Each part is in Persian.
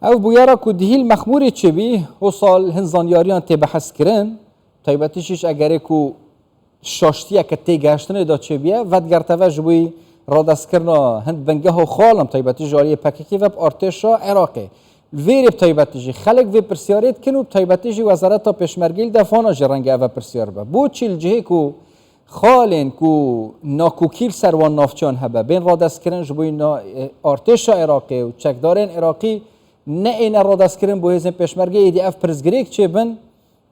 او بویارا که دهیل مخموری چه بی و سال هنزانیاریان تی بحث کرن تایبتیشش اگره که شاشتیه که تی گشتنه دا چه بیه ودگرتوه جبوی را دست کرنا هند بنگه و خالم تایبتی جاری پککی و ارتشا عراقی ویرب تایبتیجی خلق وی پرسیاریت کنو تایبتیجی وزارت تا پشمرگیل دفانا جرنگه و پرسیار با بود چیل جهه کو خالن کو ناکوکیل سروان نافچان هبه بین را دست کرن جبوی ارتشا عراقی و چکدارین عراقی نه این را دست کرن بو هزین پشمرگی ایدی اف پرزگریک چه بن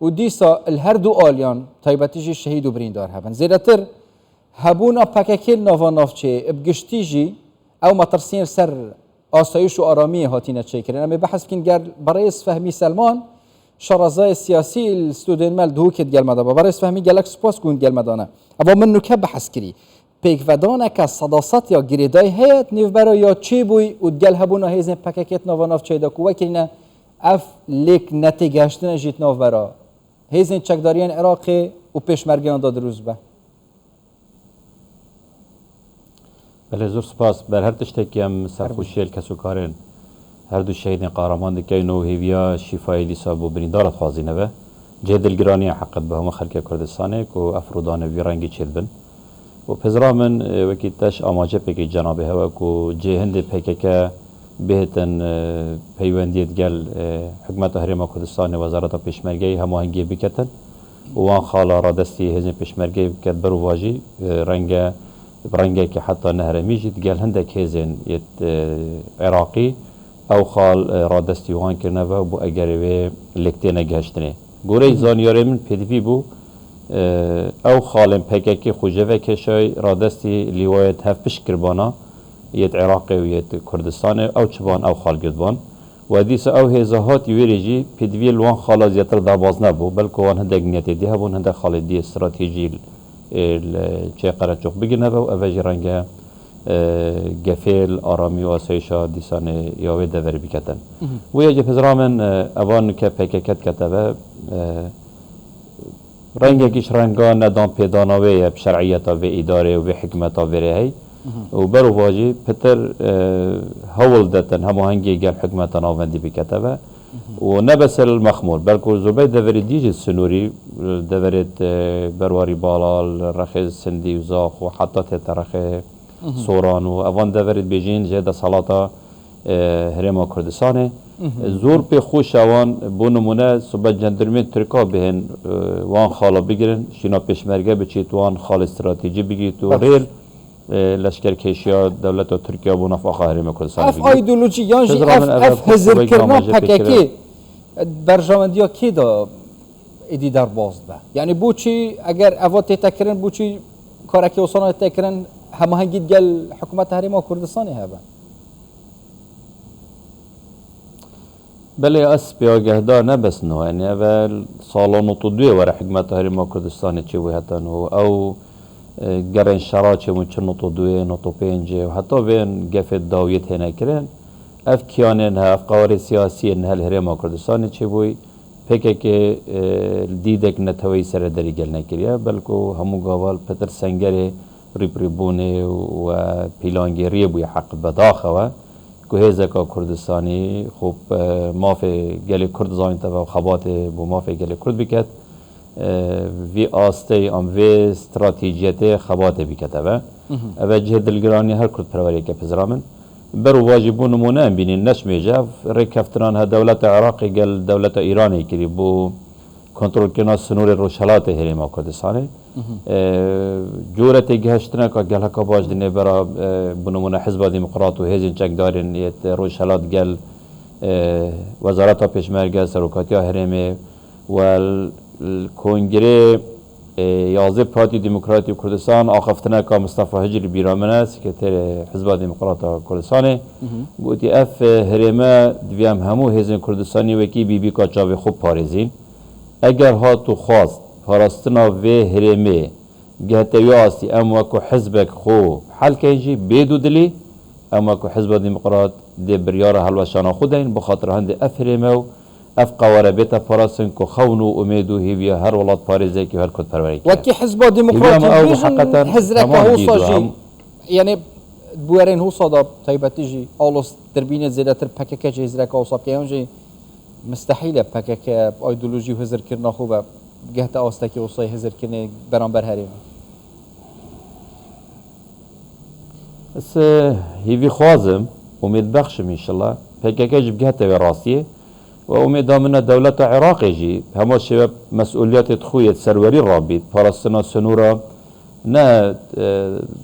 و دیسا الهر دو آلیان تایبتیجی شهید و بریندار هبن زیرتر هبونا پککیل ناوا نافچه ابگشتیجی او مترسین سر آسایش و آرامی هاتینه چه کردن اما بحث بکن گر برای فهمی سلمان شرازای سیاسی الستودین مال دو کد گل مدانه برای فهمی گلک سپاس کن گل مدانه اما من نکه بحث کری پیک ودانه که صداست یا گریدای هیت نیو برای یا چی بوی و گل هبونا هیزن پککیت ناوا نافچه دا کوه کرینه اف لیک نتیگشتن جیت ناو برا هیزن چکداریان عراقی و پیشمرگیان داد روز به بله زور سپاس بر هر تشتکی هم سرخوشیل کسو کارن هر دو شهید قهرمان دکای نو هیویا شفای لیسا بو بریندارت خوازینه به جه دلگرانی حقت به هم خلق کردستانه که افرودان ویرانگی چید بن و پزرا من وکی تش آماجه پکی جنابه هوا که جه هند پکی که بهتن پیوندیت گل حکمت هرما کردستان وزارت پیشمرگی هماهنگی بکتن وان خالا را دستی هزین پیشمرگی بکت برو واجی رنگه که حتی نهر میجید گل هندک هزین یت عراقی او خال را دستی وان کرنه و بو اگر و لکتینه گشتنه گوره زانیاره من پیدوی بو او خالن پککی خوجه و کشای را دستی لیوایت هف پش کربانا یت عراقی و یت کردستان او چبان او خال گردبان و دیس او هزاهات یوریجی پیدوی الوان خالا زیادتر داباز نبو بلکه وان هندک نیتی دی هبون هندک خال دی استراتیجی چه قرار چوک بگیرنه و اوجی رنگه گفیل آرامی و آسایشا دیسانه یاوه دور بکتن و یه پزرامن اوان که پککت کتبه رنگه کش رنگا ندام پیداناوه بشرعیتا و اداره و حکمتا و رهی و برو واجی پتر هول دتن همو هنگی گل حکمتا ناوندی بکتبه و نبس المخمول بلکه زربای دوری دیجی سنوری دورت برواری بالال رخ سندی و زاخ و حتی تیت رخ سوران و اوان دورت بیجین جه صلاتا هرما کردستانه زور پی خوش اوان بو نمونه صبح جندرمین ترکا بهن وان خالا بگیرن شینا پیشمرگه بچیت وان خال استراتیجی بگیرید و غیر لشکر کشیا دولت و ترکیه بو نفع هرما کردستان اف ایدولوژی یانجی اف هزر کرنا پککی برجامندیا کی دا ایدی در باز به یعنی بوچی اگر اوات تکرن بوچی کارکی وصانه تکرن هماهنگید گل حکومت هرما کردستانی هبه بله اس بیاگهدار نبس نو یعنی اول سالانو تو دوی ور حکمت هرما کردستانی چی وی حتی نو او گرن شرا چه منچه نو دوی نو تو پینجه و حتی بین گفت داویت هنه کرن اف کیانن ها اف قوار سیاسی نه هرما کردستانی چی وی پکه که دیدک نتوی سر دری گل نکریه بلکه همو گاوال پتر سنگره ریبونه و پیلانگیری بوی حق بداخوه که هزکا کردستانی خوب مافی گل کرد زاین تبا خبات بو مافی گل کرد بکت وی آسته ام وی استراتیجیت خبات بکت و جه دلگرانی هر کرد پروری که پزرامن برو واجبون نمونه بینین نشمیجه رکفتنان ها دولت عراقی گل دولت ایرانی کری بو کنترل کنا سنور روشلات هرما کردستانی جورت گهشتنه که گل هکا باج دینه برا بنمونه حزب دموکرات و هزین چکدارین یت روشلات گل وزارت پیشمرگه سروکاتی هرمه و کنگره یازده پارتی دموکراتی کردستان آخفتنه که مصطفی هجری بیرامنه سکرتر حزب دموکرات کردستانه گویی اف هرمه دویم همو هزین کردستانی وکی بی کاچاوی خوب پارزین اگر ها تو خواست پاراستنا و هرمه گهتوی آستی اما که حزبک خو حل کنجی بیدو دلی اما که حزب دموکرات دی بریار حلوشانا خودین بخاطر هند اف هرمه و اف قواره بیتا پاراستن که خون و امید و هیویا هر ولاد پاریزه که هر کد پروری کرد وکی حزب دموکرات بیشن حزرک هوساجی یعنی بوارين هو صدا تايبتيجي أولوس تربينة زيادة تر بكك جهزرك أو صاب كيانجي مستحيل بكك أيديولوژي وهزر كرنا خوبه جهت أوستكي وصي هزر كرنا برانبر هريم بس هيفي خوازم وميد بخشم إن شاء الله بكك جهت براسية وأميد من الدولة العراقية جي هم شباب مسؤوليات تخوية سروري رابط فلسطين سنورة نا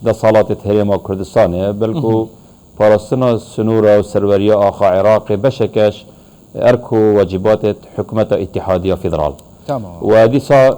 ده صالات هريما كردستان بلكو فلسطين سنورة وسرورية آخا عراقي بشكش أركو واجبات حكومة اتحادية فيدرال تمام ودي صار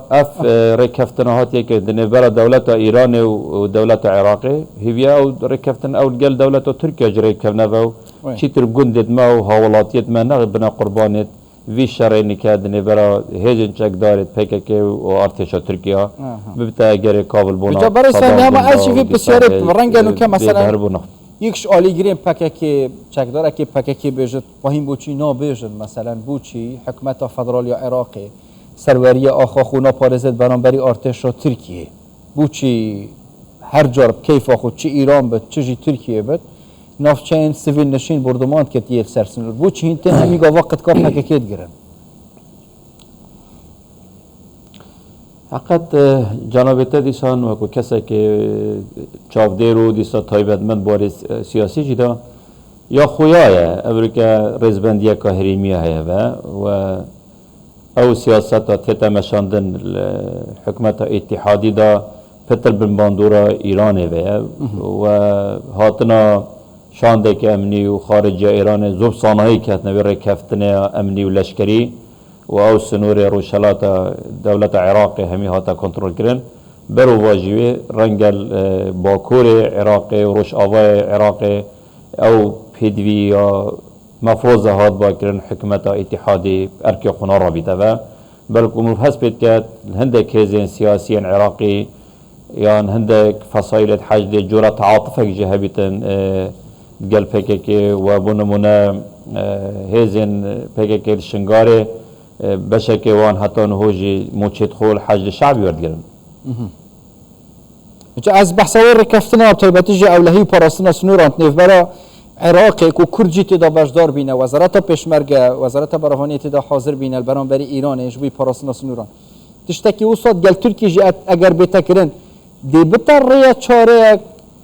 ركفتنا هاتي كدني برا دولة إيران ودولة عراقي هي أو ركفتنا أو قال دولة تركيا جري كفنا شي ترجندت ما وهولاتيت ما نغبنا قربانت في شرين كادني برا هيجن شك دارت PKK وارتشا تركيا ببتا جري كابل بونا بجبر اسلام ما أشي في بسيارة برنجانو كمثلا يكش آلی گریم پککی چکداره که پککی بیشت فهم بوچی نا بیشت مثلا بوچی حکمت فدرالی عراقی سروری آخا خونا پارزد برانبری ارتش را ترکیه بوچی هر جرب کیف آخو چی ایران بد چی ترکیه بد نافچین سیویل نشین بردمان که تیل سرسنور بوچی هنتن همیگا وقت کا پککیت گرن حقیقت جنابت دیسان و کو کسی که چاودیرو دیسا تایبت من باری سیاسی جدا یا خویاه امریکا رزبندیه که هریمیه هیه و او سیاست تیتا مشاندن حکمت اتحادی دا پتر بن باندورا ایرانه و هاتنا شانده که امنی و خارجی ایران زوب صانعی که هتنوی رکفتنه امنی و لشکری و او سنور روشلات دولة عراقي همي هاتا كنترول كرن برو واجبه رنجل باكور عراقي وروش آواي عراقي او بيدوي یا مفروض هات باكرن حكمة اتحادي اركي قنار رابطة بلکو مفحص بيت كات هندك هزين سياسيا عراقي يعني هندك فصائل حاجة جورة تعاطفك جهبتن قل PKK وبنمونا هزين PKK الشنغاري بشكل وان حتى نهوجي موشيت خول حاجة شعبي ورد قرن از بحثاور ركفتنا تيبتيجي اولهي وباراستنا سنوران نفبرا عراقي كو كرجي تدا بجدار بينا وزارتا پشمرگه وزارتا براهاني تدا حاضر بينا البران بري ايران جوي باراستنا سنوران تشتكي وصاد قال تركي جي اگر بيتكرن دي بطرية چاره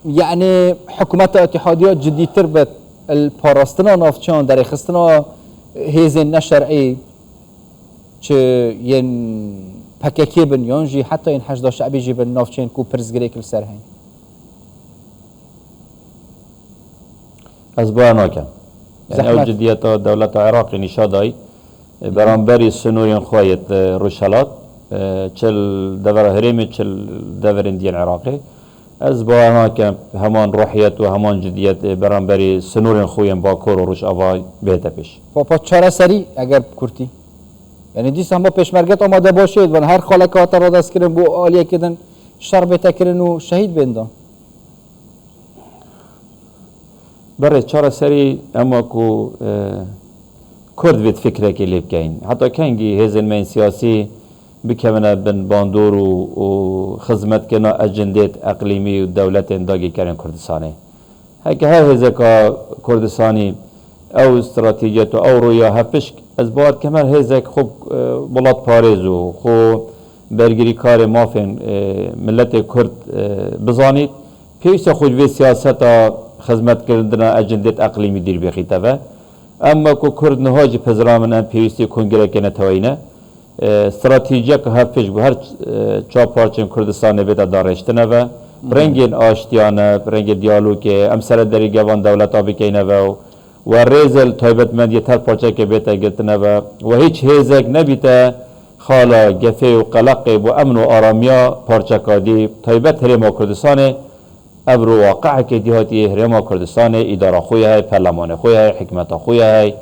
يعني حكومات اتحاديات جدي تربت الباراستنا نافچان در خستنا هيزن نشرعي چه ين PKK بن يونجي حتى ين حشد شعبي جي نافچين كو پرزگري كل سر هين أسبوع ناكن يعني أو جدية دولة العراق نشاداي برانبري سنورين خوايت روشالات چل دور هريمي چل دور انديان عراقي أسبوع ناكن همان روحيت و همان جدية برانبري سنورين خوين باكور و روش آواي بيتا بيش پا چاره سری اگر کرتی یعنی دیس هم با پشمرگت آماده باشید و هر خالک هات را دست کردن بو عالیه کردن شربت کردن و شهید بندن برای چهار سری اما کو کرد بید فکره که لیب کهین حتی کنگی هزین من سیاسی بکمنه بن باندور و خدمت کنه اجندیت اقلیمی و دولت انداگی کردن کردستانه هکه هر هزه که کردستانی او استراتیجیت او رویا هفش از بعد کمر هزک خوب بلاد پاریز و خو برگری کار مافین ملت کرد بزانید پیش خود به سیاست خدمت کردن اجندت اقلیمی دیر بخیته و اما کو کرد نهاج پزرامن پیوستی کنگره کنه توینه استراتیجی که هفش به هر چهار پارچه کردستان بیت دارشتنه و رنگین آشتیانه رنگ دیالوگ امسر دری جوان دولت آبی کینه و ریزل تایبت من یه تر پارچه که بیتا گرتنه و هیچ هیزک نبیتا خالا گفه و قلق و امن و آرامیا پارچه کادی تایبت هرما کردستانه ابرو واقع که دیهاتی هرما کردستانه اداره خویه های پرلمان خویه های حکمت خویه های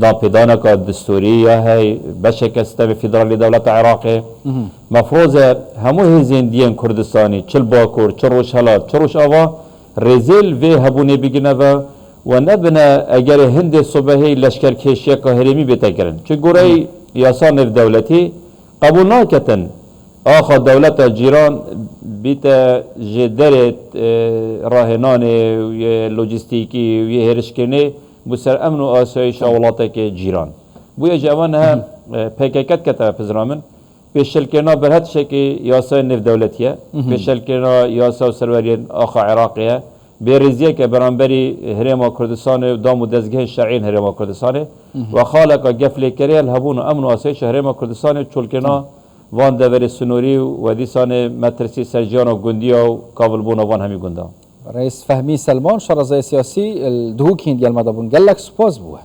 دان پیدانه که دستوری های بشک سیستم فدرالی دولت عراقی مفروض همو هزین دیان کردستانی چل باکور چل روش هلات چل روش آوا ریزل و هبونه بگنه و نبنا اگر هند صبحی لشکر کشی که هرمی بیتا کرن چه گوری یاسان دولتی قبول ناکتن آخر دولت جیران بیت جدرت راهنان و لوجستیکی و هرشکنه بسر امن و آسایش اولات که جیران بوی جوان هم پکیکت کتا پزرامن پیشلکنا برهت شکی یاسای نف دولتیه پیشلکنا یاسا سروریان آخا عراقیه بیرزیه که برانبری هرما کردستان دام و دزگه شرعین هرما کردستان و خالق گفلی کریل هبون امن و آسایش هرما کردستان چولکنا وان دور سنوری و دیسان مترسی سرجیان و گندی و کابل بون و وان همی گنده رئيس فهمي سلمان شرزي سياسي الدهوكين ديال مدابون قال لك سبوز بوه